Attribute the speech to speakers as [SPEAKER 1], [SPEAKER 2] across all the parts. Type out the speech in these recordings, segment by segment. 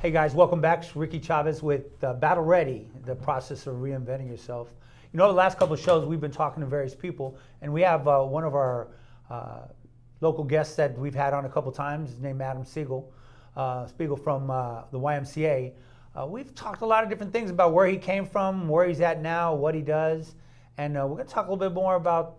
[SPEAKER 1] Hey guys, welcome back. It's Ricky Chavez with Battle Ready, the process of reinventing yourself. You know, the last couple of shows we've been talking to various people, and we have one of our local guests that we've had on a couple times. His name is Spiegel from the YMCA. We've talked a lot of different things about where he came from, where he's at now, what he does, and we're going to talk a little bit more about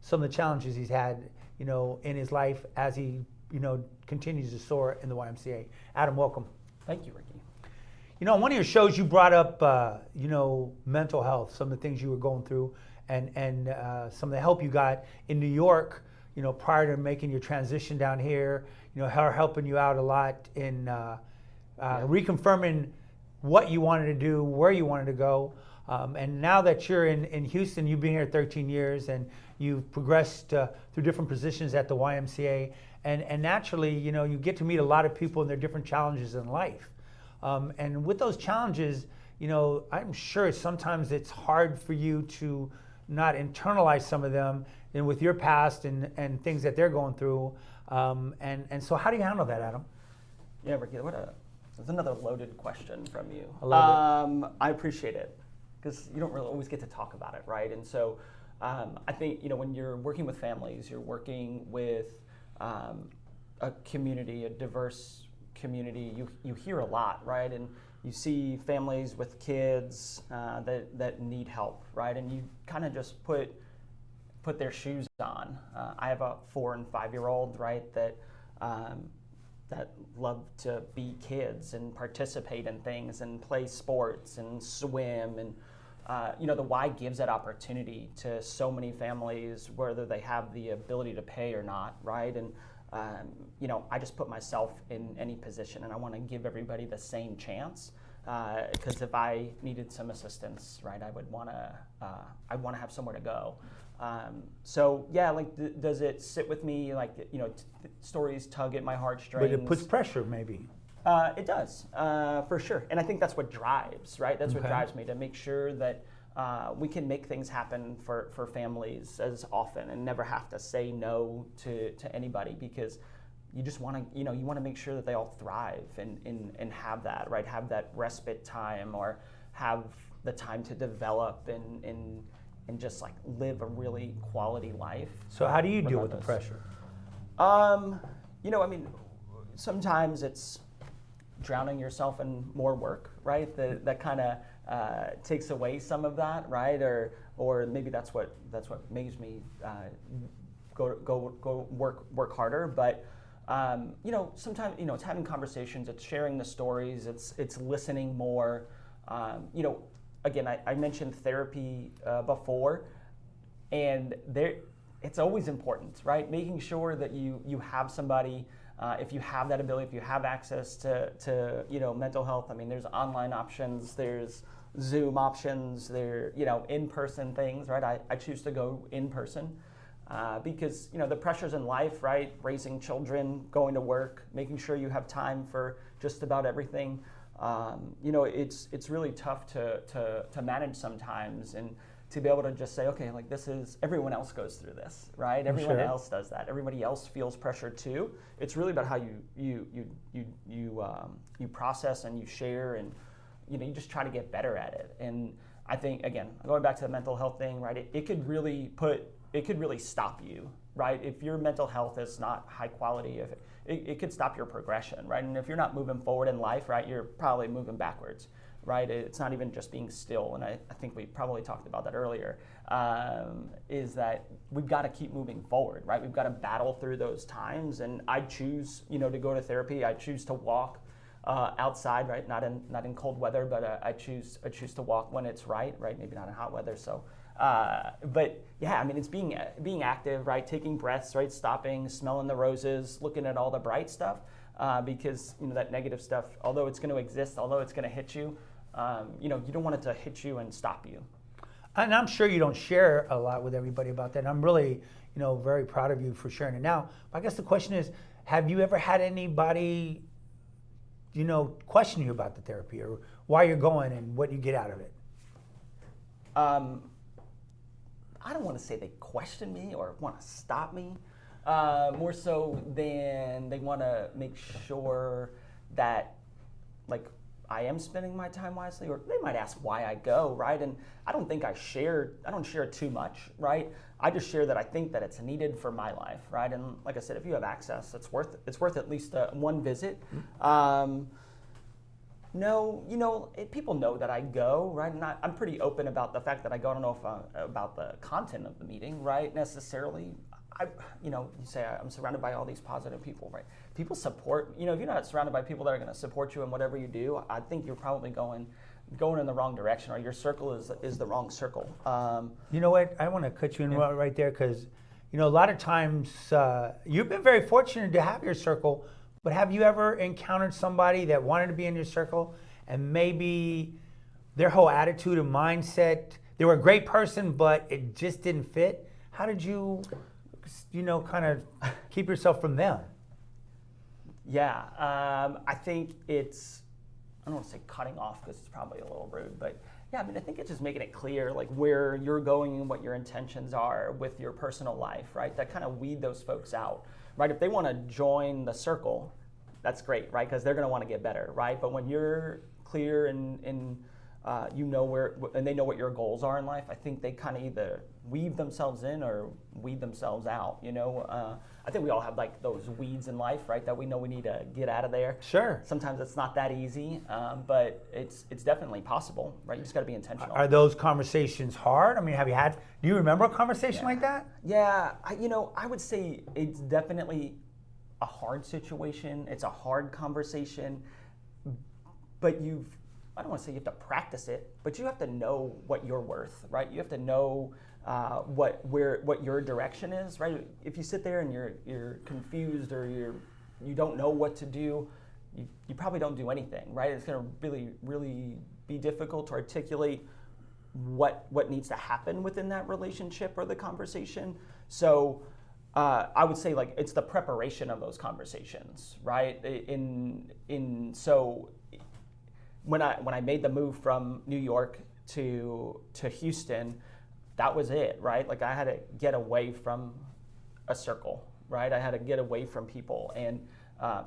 [SPEAKER 1] some of the challenges he's had, you know, in his life as he, you know, continues to soar in the YMCA. Adam, welcome.
[SPEAKER 2] Thank you, Ricky.
[SPEAKER 1] You know, on one of your shows, you brought up, you know, mental health, some of the things you were going through, and some of the help you got in New York, you know, prior to making your transition down here. You know, her helping you out a lot in reconfirming what you wanted to do, where you wanted to go. And now that you're in Houston, you've been here 13 years, and you've progressed through different positions at the YMCA. And naturally, you know, you get to meet a lot of people and their different challenges in life. And with those challenges, you know, I'm sure sometimes it's hard for you to not internalize some of them, and with your past and things that they're going through. And so how do you handle that, Adam?
[SPEAKER 2] Yeah, Ricky, that's another loaded question from you.
[SPEAKER 1] I love
[SPEAKER 2] it. I appreciate it, because you don't really always get to talk about it, right? And so I think, you know, when you're working with families, you're working with a community, a diverse community, you hear a lot, right? And you see families with kids that need help, right? And you kind of just put their shoes on. I have a 4- and 5-year-old, right, that love to be kids and participate in things and play sports and swim, and you know, the Y gives that opportunity to so many families, whether they have the ability to pay or not, right? And you know, I just put myself in any position, and I want to give everybody the same chance, because if I needed some assistance, right, I would want to have somewhere to go. So yeah, like, does it sit with me? Like, you know, stories tug at my heartstrings.
[SPEAKER 1] But it puts pressure, maybe.
[SPEAKER 2] It does, for sure. And I think that's what drives, right? That's what drives me, to make sure that we can make things happen for families as often, and never have to say no to anybody, because you just want to, you know, you want to make sure that they all thrive and have that, right? Have that respite time, or have the time to develop and just like live a really quality life.
[SPEAKER 1] So how do you deal with the pressure?
[SPEAKER 2] You know, I mean, sometimes it's drowning yourself in more work, right? That kind of takes away some of that, right? Or maybe that's what makes me go work harder. But you know, sometimes, you know, it's having conversations, it's sharing the stories, it's listening more. You know, again, I mentioned therapy before, and it's always important, right? Making sure that you have somebody. If you have that ability, if you have access to you know, mental health, I mean, there's online options, there's Zoom options, there, you know, in-person things, right? I choose to go in person because, you know, the pressures in life, right? Raising children, going to work, making sure you have time for just about everything. You know, it's really tough to manage sometimes, and to be able to just say, okay, like, this is, everyone else goes through this, right? Everyone else does that. Everybody else feels pressure too. It's really about how you process and you share, and, you know, you just try to get better at it. And I think, again, going back to the mental health thing, right? It could really stop you, right? If your mental health is not high quality, if it could stop your progression, right? And if you're not moving forward in life, right, you're probably moving backwards. Right, it's not even just being still, and I think we probably talked about that earlier, is that we've got to keep moving forward, right? We've got to battle through those times, and I choose, you know, to go to therapy. I choose to walk outside, right? Not in cold weather, but I choose to walk when it's right? Maybe not in hot weather. So, but yeah, I mean, it's being active, right? Taking breaths, right? Stopping, smelling the roses, looking at all the bright stuff, because, you know, that negative stuff, although it's going to exist, although it's going to hit you. You know, you don't want it to hit you and stop you.
[SPEAKER 1] And I'm sure you don't share a lot with everybody about that. And I'm really, you know, very proud of you for sharing it. Now, I guess the question is, have you ever had anybody, you know, question you about the therapy, or why you're going and what you get out of it?
[SPEAKER 2] I don't want to say they question me or want to stop me, more so than they want to make sure that like I am spending my time wisely, or they might ask why I go, right? And I don't think I don't share too much, right? I just share that I think that it's needed for my life, right? And like I said, if you have access, it's worth at least one visit. No, people know that I go, right? And I'm pretty open about the fact that I go. I don't know if about the content of the meeting, right? Necessarily. You say I'm surrounded by all these positive people, right? People support, if you're not surrounded by people that are going to support you in whatever you do, I think you're probably going in the wrong direction, or your circle is the wrong circle.
[SPEAKER 1] You know what? I want to cut you in right there because, a lot of times you've been very fortunate to have your circle, but have you ever encountered somebody that wanted to be in your circle and maybe their whole attitude and mindset, they were a great person, but it just didn't fit? How did you kind of keep yourself from them?
[SPEAKER 2] Yeah, I think it's, I don't want to say cutting off because it's probably a little rude, but yeah, I think it's just making it clear like where you're going and what your intentions are with your personal life, right? That kind of weed those folks out, right? If they want to join the circle, that's great, right? Because they're going to want to get better, right? But when you're clear and and they know what your goals are in life, I think they kind of either weave themselves in or weed themselves out. I think we all have like those weeds in life, right? That we know we need to get out of there.
[SPEAKER 1] Sure.
[SPEAKER 2] Sometimes it's not that easy, but it's definitely possible, right? You just got to be intentional.
[SPEAKER 1] Are those conversations hard? Do you remember a conversation like that?
[SPEAKER 2] Yeah, I would say it's definitely a hard situation. It's a hard conversation, but I don't want to say you have to practice it, but you have to know what you're worth, right? You have to know what your direction is, right? If you sit there and you're confused or you don't know what to do, you probably don't do anything, right? It's going to really, really be difficult to articulate what needs to happen within that relationship or the conversation. So I would say like it's the preparation of those conversations, right? So when I made the move from New York to Houston, that was it, right? Like I had to get away from a circle, right? I had to get away from people and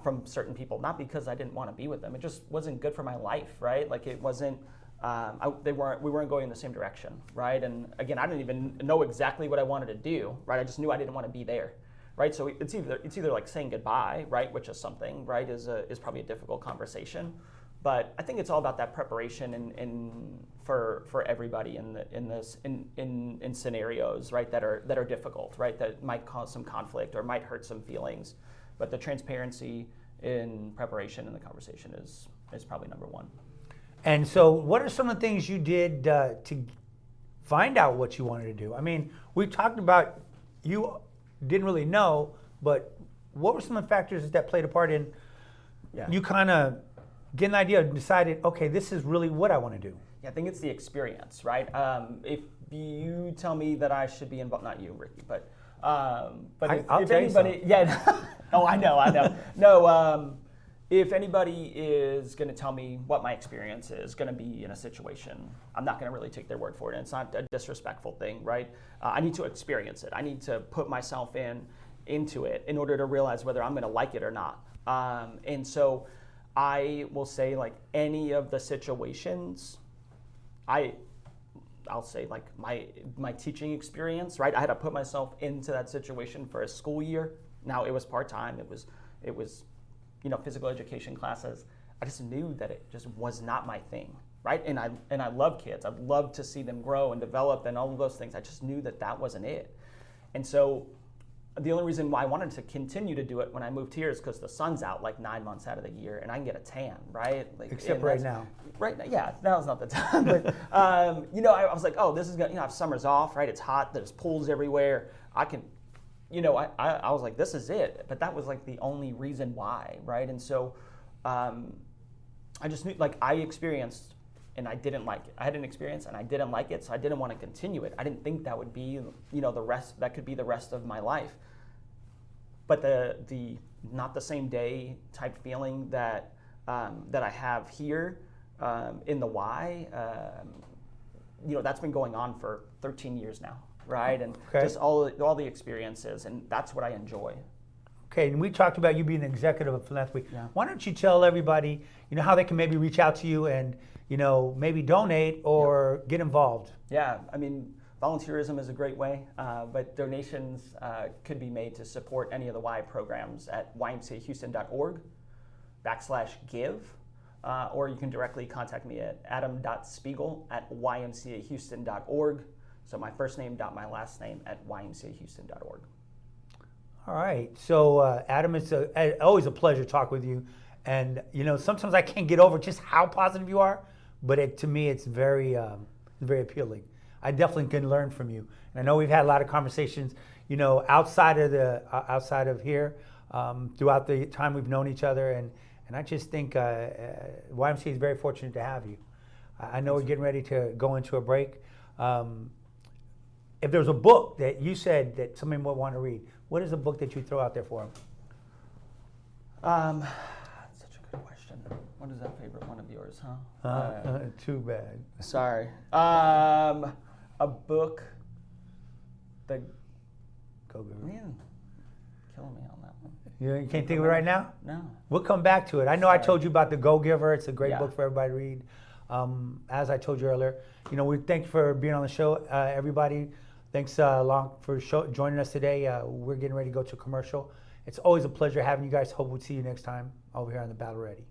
[SPEAKER 2] from certain people, not because I didn't want to be with them. It just wasn't good for my life, right? Like it wasn't. We weren't going in the same direction, right? And again, I didn't even know exactly what I wanted to do, right? I just knew I didn't want to be there, right? So it's either like saying goodbye, right, which is something, right, is probably a difficult conversation. But I think it's all about that preparation and for everybody in scenarios, right, that are difficult, right, that might cause some conflict or might hurt some feelings. But the transparency in preparation in the conversation is probably number one.
[SPEAKER 1] And so what are some of the things you did to find out what you wanted to do? We talked about you didn't really know, but what were some of the factors that played a part in you kind of get an idea and decided, okay, this is really what I want to do?
[SPEAKER 2] Yeah, I think it's the experience, right? If you tell me that I should be involved, not you, Ricky, but if anybody, oh, I know. No, if anybody is going to tell me what my experience is going to be in a situation, I'm not going to really take their word for it. And it's not a disrespectful thing, right? I need to experience it. I need to put myself into it in order to realize whether I'm going to like it or not. And so I will say, like any of the situations, I'll say like my teaching experience, right? I had to put myself into that situation for a school year. Now it was part-time. It was physical education classes. I just knew that it just was not my thing, right? And I love kids. I'd love to see them grow and develop and all of those things. I just knew that wasn't it. And so the only reason why I wanted to continue to do it when I moved here is because the sun's out like 9 months out of the year and I can get a tan, right?
[SPEAKER 1] Except right now.
[SPEAKER 2] Right now, yeah, now's not the time. But, I was like, oh, this is going to, summer's off, right? It's hot, there's pools everywhere. I can, I was like, this is it. But that was like the only reason why, right? And so I just knew, like I experienced and I didn't like it. I had an experience and I didn't like it, so I didn't want to continue it. I didn't think that would be, that could be the rest of my life. But the not the same day type feeling that I have here in the Y, that's been going on for 13 years now, right? And just all the experiences, and that's what I enjoy.
[SPEAKER 1] Okay, and we talked about you being an executive of philanthropy.
[SPEAKER 2] Yeah.
[SPEAKER 1] Why don't you tell everybody, how they can maybe reach out to you and, maybe donate or get involved?
[SPEAKER 2] Yeah, I mean, volunteerism is a great way, but donations could be made to support any of the Y programs at ymcahouston.org/give, or you can directly contact me at adam.spiegel@ymcahouston.org. So my first name dot my last name at ymcahouston.org.
[SPEAKER 1] All right. So, Adam, it's always a pleasure talking with you. And, sometimes I can't get over just how positive you are, but to me, it's very appealing. I definitely can learn from you. And I know we've had a lot of conversations, outside of here, throughout the time we've known each other. And I just think YMCA is very fortunate to have you. I know we're getting ready to go into a break. If there's a book that you said that somebody would want to read, what is a book that you throw out there for them?
[SPEAKER 2] Such a good question. What is that favorite one of yours, huh?
[SPEAKER 1] Too bad.
[SPEAKER 2] Sorry. A book that...
[SPEAKER 1] Go, girl.
[SPEAKER 2] Man, killing me on that one.
[SPEAKER 1] You can't think of it right now?
[SPEAKER 2] No.
[SPEAKER 1] We'll come back to it. I know I
[SPEAKER 2] Sorry.
[SPEAKER 1] told you about The Go-Giver. It's a great
[SPEAKER 2] Yeah.
[SPEAKER 1] book for everybody to read. As I told you earlier, we thank you for being on the show, everybody. Thanks for joining us today. We're getting ready to go to a commercial. It's always a pleasure having you guys. Hope we'll see you next time over here on The Battle Ready.